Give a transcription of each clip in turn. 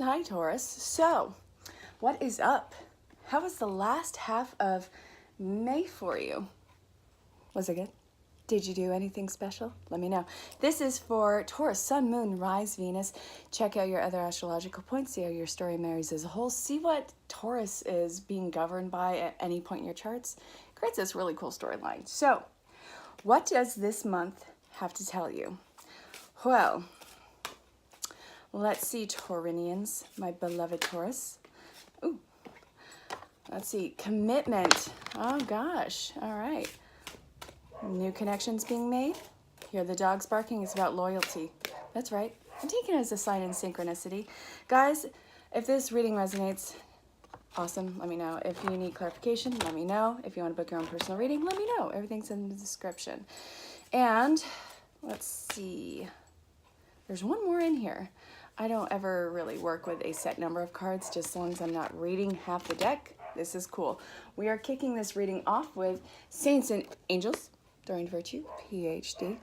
Hi, Taurus. So, what is up? How was the last half of May for you? Was it good? Did you do anything special? Let me know. This is for Taurus, Sun, Moon, Rise, Venus. Check out your other astrological points. See how your story marries as a whole. See what Taurus is being governed by at any point in your charts. Creates this really cool storyline. So, what does this month have to tell you? Well, let's see, Taurinians, my beloved Taurus. Ooh. Let's see, commitment. Oh gosh, all right. New connections being made. Hear the dogs barking, it's about loyalty. That's right, I'm taking it as a sign in synchronicity. Guys, if this reading resonates, awesome, let me know. If you need clarification, let me know. If you want to book your own personal reading, let me know. Everything's in the description. And let's see, there's one more in here. I don't ever really work with a set number of cards, just as long as I'm not reading half the deck. This is cool. We are kicking this reading off with Saints and Angels, During Virtue, PhD.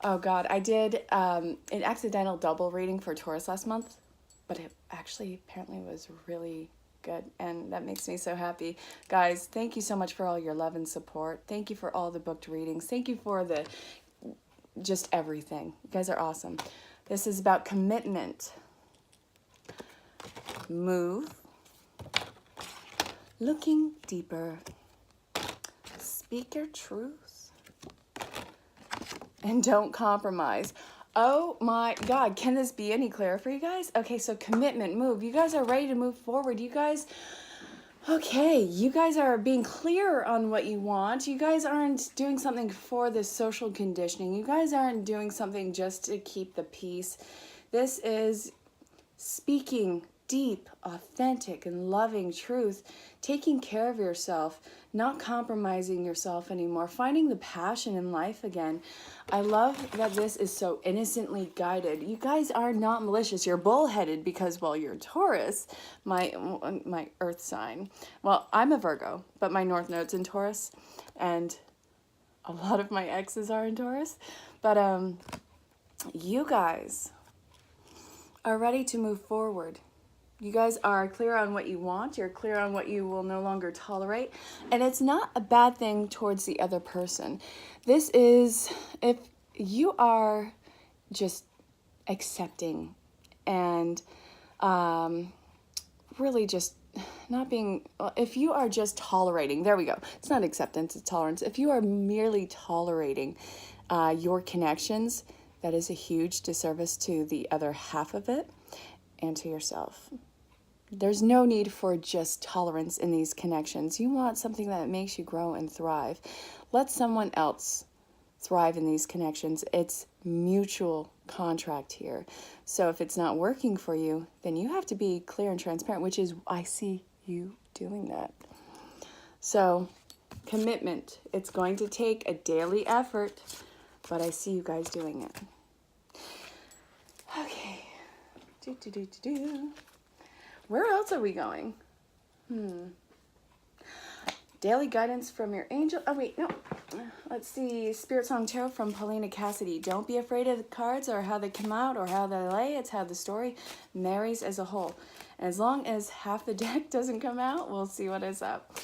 Oh God, I did an accidental double reading for Taurus last month, but it actually apparently was really good, and that makes me so happy. Guys, thank you so much for all your love and support. Thank you for all the booked readings. Thank you for the just everything. You guys are awesome. This is about commitment. Move. Looking deeper. Speak your truth. And don't compromise. Oh my God, can this be any clearer for you guys? Okay, so commitment, move. You guys are ready to move forward. You guys, okay, you guys are being clear on what you want. You guys aren't doing something for this social conditioning. You guys aren't doing something just to keep the peace. This is speaking deep, authentic, and loving truth, taking care of yourself, not compromising yourself anymore, finding the passion in life again. I love that this is so innocently guided. You guys are not malicious. You're bullheaded because, well, you're Taurus, my earth sign. Well, I'm a Virgo, but my North Node's in Taurus, and a lot of my exes are in Taurus. But you guys are ready to move forward. You guys are clear on what you want. You're clear on what you will no longer tolerate. And it's not a bad thing towards the other person. This is, if you are just accepting and really just not being, if you are just tolerating, there we go. It's not acceptance, it's tolerance. If you are merely tolerating your connections, that is a huge disservice to the other half of it and to yourself. There's no need for just tolerance in these connections. You want something that makes you grow and thrive. Let someone else thrive in these connections. It's mutual contract here. So if it's not working for you, then you have to be clear and transparent, which is, I see you doing that. So commitment, it's going to take a daily effort, but I see you guys doing it. Okay. Where else are we going? Daily guidance from your angel. Oh, wait, no. Let's see. Spirit Song Tarot from Paulina Cassidy. Don't be afraid of the cards or how they come out or how they lay. It's how the story marries as a whole. And as long as half the deck doesn't come out, we'll see what is up.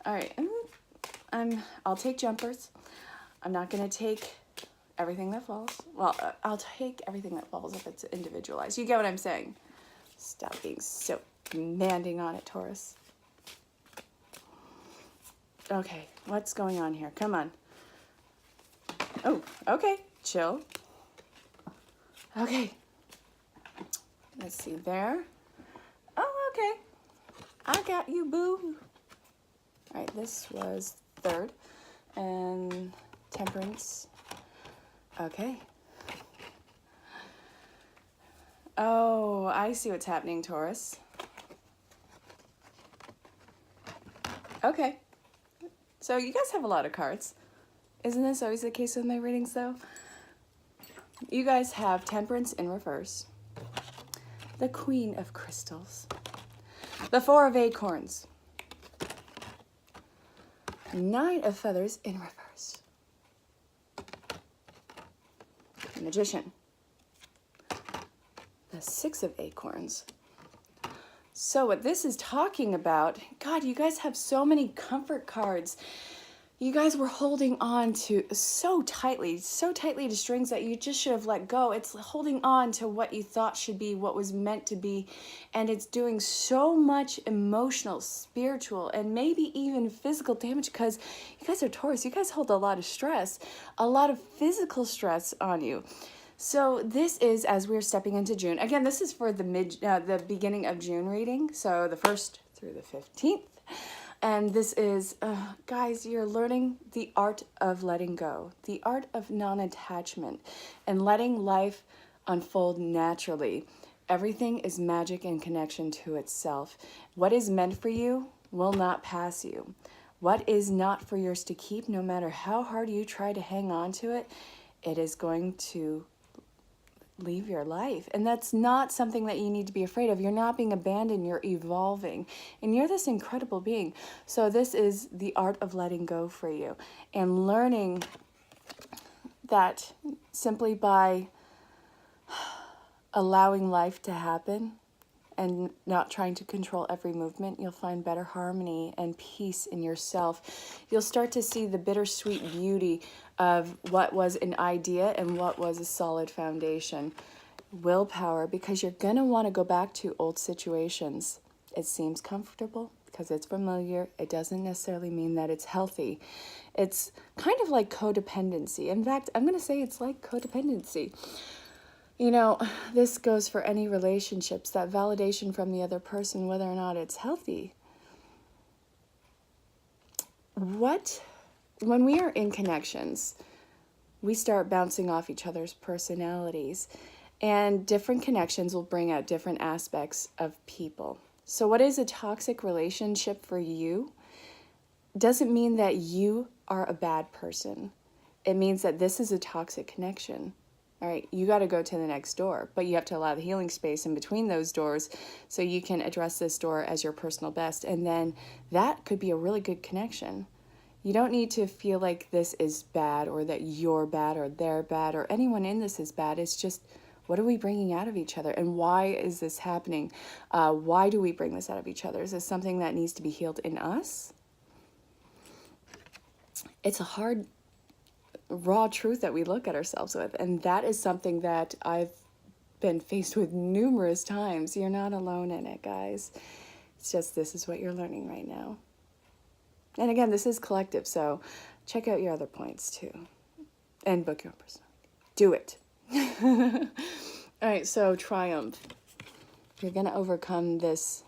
All right. I'll take jumpers. I'm not going to take everything that falls. Well, I'll take everything that falls if it's individualized. You get what I'm saying? Stop being so demanding on it, Taurus. Okay, what's going on here? Come on. Oh, okay, chill. Okay. Let's see there. Oh, okay. I got you, boo. All right, this was third. And temperance. Okay. Oh, I see what's happening, Taurus. Okay. So you guys have a lot of cards. Isn't this always the case with my readings, though? You guys have Temperance in reverse. The Queen of Crystals. The Four of Acorns. Nine of Feathers in reverse. The Magician. The Six of Acorns. So what this is talking about, God, you guys have so many comfort cards. You guys were holding on to so tightly to strings that you just should have let go. It's holding on to what you thought should be, what was meant to be, and it's doing so much emotional, spiritual, and maybe even physical damage because you guys are Taurus. You guys hold a lot of stress, a lot of physical stress on you. So this is as we're stepping into June. Again, this is for the beginning of June reading, so the 1st through the 15th. And this is, guys, you're learning the art of letting go, the art of non-attachment, and letting life unfold naturally. Everything is magic in connection to itself. What is meant for you will not pass you. What is not for yours to keep, no matter how hard you try to hang on to it, it is going to leave your life. And that's not something that you need to be afraid of. You're not being abandoned, you're evolving. And you're this incredible being. So this is the art of letting go for you. And learning that simply by allowing life to happen and not trying to control every movement, you'll find better harmony and peace in yourself. You'll start to see the bittersweet beauty of what was an idea and what was a solid foundation. Willpower, because you're going to want to go back to old situations. It seems comfortable because it's familiar. It doesn't necessarily mean that it's healthy. It's kind of like codependency. In fact, I'm going to say it's like codependency. You know, this goes for any relationships, that validation from the other person, whether or not it's healthy. When we are in connections, we start bouncing off each other's personalities, and different connections will bring out different aspects of people. So what is a toxic relationship for you doesn't mean that you are a bad person. It means that this is a toxic connection. All right, you got to go to the next door, but you have to allow the healing space in between those doors so you can address this door as your personal best. And then that could be a really good connection. You don't need to feel like this is bad or that you're bad or they're bad or anyone in this is bad. It's just, what are we bringing out of each other? And why is this happening? Why do we bring this out of each other? Is this something that needs to be healed in us? It's a hard, raw truth that we look at ourselves with. And that is something that I've been faced with numerous times. You're not alone in it, guys. It's just, this is what you're learning right now. And again, this is collective, so check out your other points too. And book your own personality. Do it. All right, so triumph. You're going to overcome this.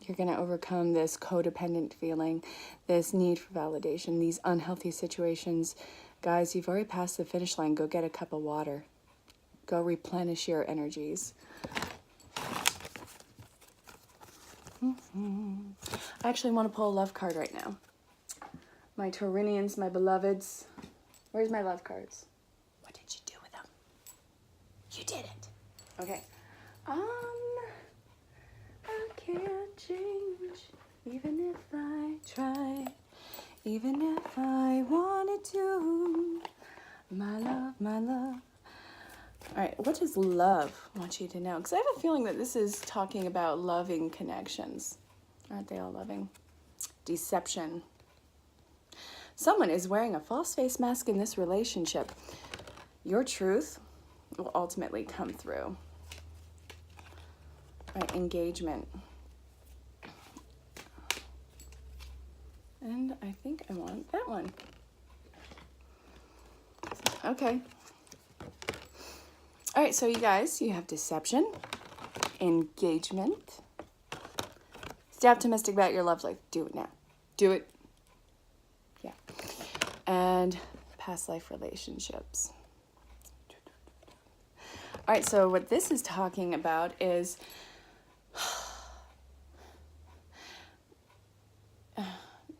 You're going to overcome this codependent feeling, this need for validation, these unhealthy situations. Guys, you've already passed the finish line. Go get a cup of water. Go replenish your energies. I actually want to pull a love card right now. My Taurinians, my beloveds. Where's my love cards? What did you do with them? You did it. Okay. I can't change, even if I try, even if I wanted to. My love, my love. All right, what does love want you to know? Because I have a feeling that this is talking about loving connections. Aren't they all loving? Deception. Someone is wearing a false face mask in this relationship. Your truth will ultimately come through. All right, engagement. And I think I want that one. Okay. All right, so you guys, you have deception, engagement. Stay optimistic about your love life. Do it now. Do it. Yeah. And past life relationships. All right, so what this is talking about is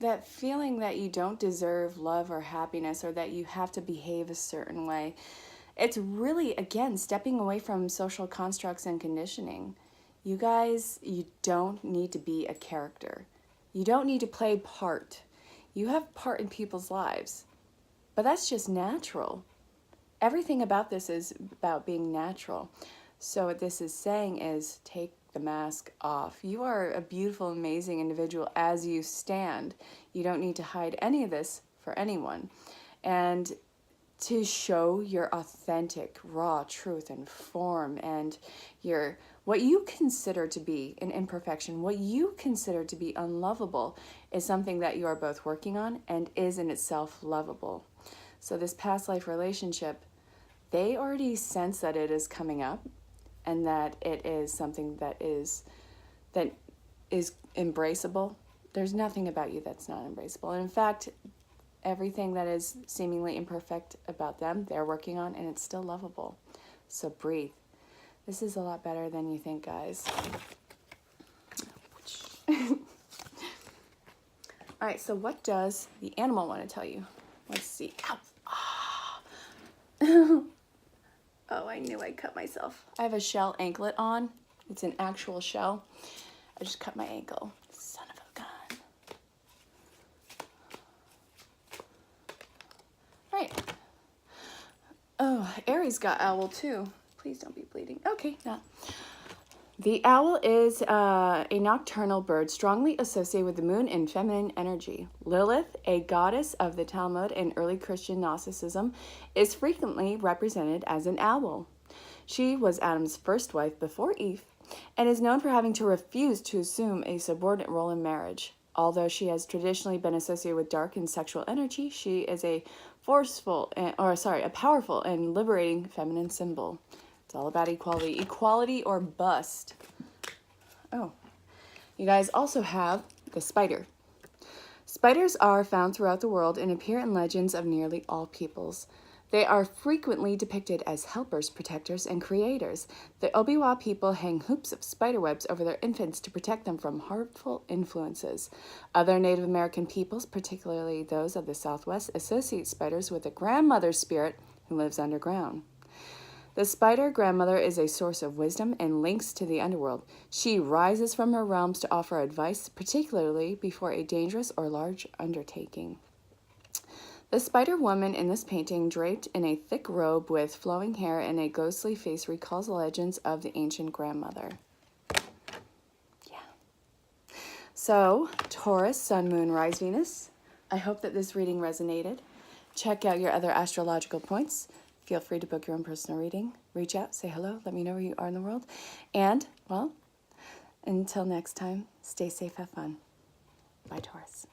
that feeling that you don't deserve love or happiness, or that you have to behave a certain way. It's really, again, stepping away from social constructs and conditioning. You guys, you don't need to be a character. You don't need to play part. You have part in people's lives, but that's just natural. Everything about this is about being natural. So what this is saying is take the mask off. You are a beautiful, amazing individual as you stand. You don't need to hide any of this for anyone. And to show your authentic, raw truth and form and your what you consider to be an imperfection, what you consider to be unlovable is something that you are both working on and is in itself lovable. So this past life relationship, they already sense that it is coming up and that it is something that is embraceable. There's nothing about you that's not embraceable. And in fact, everything that is seemingly imperfect about them, they're working on, and it's still lovable. So breathe. This is a lot better than you think, guys. All right, so what does the animal want to tell you? Let's see. Ow. Oh, I knew I cut myself. I have a shell anklet on. It's an actual shell. I just cut my ankle. Son of a gun. Right. Oh, Aries got owl too. Please don't be bleeding. Okay, no. The owl is a nocturnal bird strongly associated with the moon and feminine energy. Lilith, a goddess of the Talmud and early Christian Gnosticism, is frequently represented as an owl. She was Adam's first wife before Eve and is known for having to refuse to assume a subordinate role in marriage. Although she has traditionally been associated with dark and sexual energy, she is a powerful and liberating feminine symbol. It's all about equality. Equality or bust. Oh, you guys also have the spider. Spiders are found throughout the world and appear in legends of nearly all peoples. They are frequently depicted as helpers, protectors, and creators. The Obiwa people hang hoops of spider webs over their infants to protect them from harmful influences. Other Native American peoples, particularly those of the Southwest, associate spiders with a grandmother spirit who lives underground. The spider grandmother is a source of wisdom and links to the underworld. She rises from her realms to offer advice, particularly before a dangerous or large undertaking. The spider woman in this painting, draped in a thick robe with flowing hair and a ghostly face, recalls the legends of the ancient grandmother. Yeah. So, Taurus, Sun, Moon, Rise, Venus. I hope that this reading resonated. Check out your other astrological points. Feel free to book your own personal reading. Reach out, say hello, let me know where you are in the world. And, well, until next time, stay safe, have fun. Bye, Taurus.